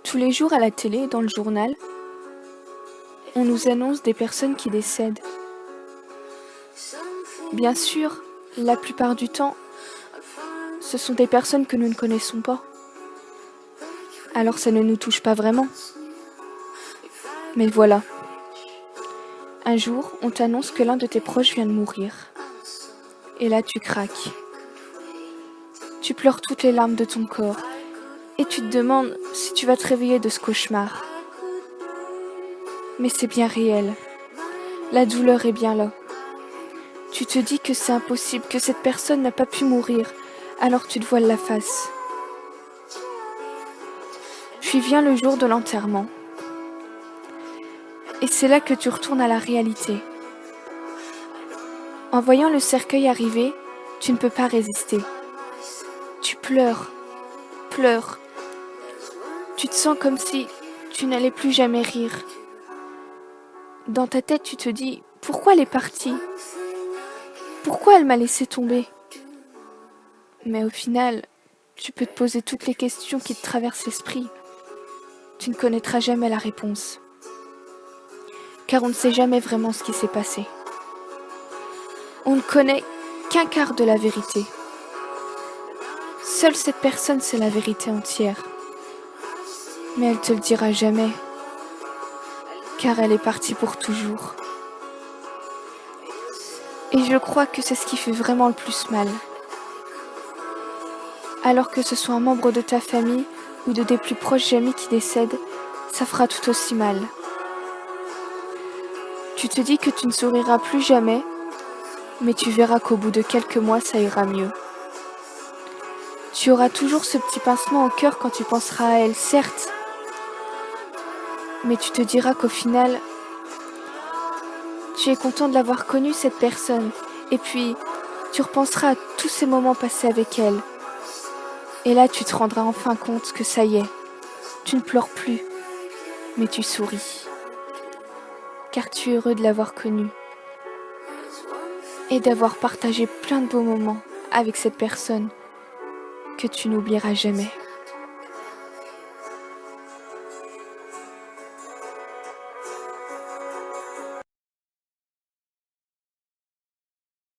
Tous les jours à la télé, dans le journal, on nous annonce des personnes qui décèdent. Bien sûr, la plupart du temps, ce sont des personnes que nous ne connaissons pas. Alors ça ne nous touche pas vraiment. Mais voilà, un jour, on t'annonce que l'un de tes proches vient de mourir. Et là, tu craques. Tu pleures toutes les larmes de ton corps. Et tu te demandes si tu vas te réveiller de ce cauchemar. Mais c'est bien réel. La douleur est bien là. Tu te dis que c'est impossible, que cette personne n'a pas pu mourir, alors tu te voiles la face. Puis vient le jour de l'enterrement. Et c'est là que tu retournes à la réalité. En voyant le cercueil arriver, tu ne peux pas résister. Tu pleures, pleures. Tu te sens comme si tu n'allais plus jamais rire. Dans ta tête, tu te dis, pourquoi elle est partie ? Pourquoi elle m'a laissé tomber ? Mais au final, tu peux te poser toutes les questions qui te traversent l'esprit. Tu ne connaîtras jamais la réponse. Car on ne sait jamais vraiment ce qui s'est passé. On ne connaît qu'un quart de la vérité. Seule cette personne sait la vérité entière. Mais elle te le dira jamais. Car elle est partie pour toujours. Et je crois que c'est ce qui fait vraiment le plus mal. Alors que ce soit un membre de ta famille ou de tes plus proches amis qui décèdent, ça fera tout aussi mal. Tu te dis que tu ne souriras plus jamais, mais tu verras qu'au bout de quelques mois, ça ira mieux. Tu auras toujours ce petit pincement au cœur quand tu penseras à elle, certes, mais tu te diras qu'au final, tu es content de l'avoir connue, cette personne, et puis tu repenseras à tous ces moments passés avec elle. Et là, tu te rendras enfin compte que ça y est, tu ne pleures plus, mais tu souris. Car tu es heureux de l'avoir connue et d'avoir partagé plein de beaux moments avec cette personne que tu n'oublieras jamais.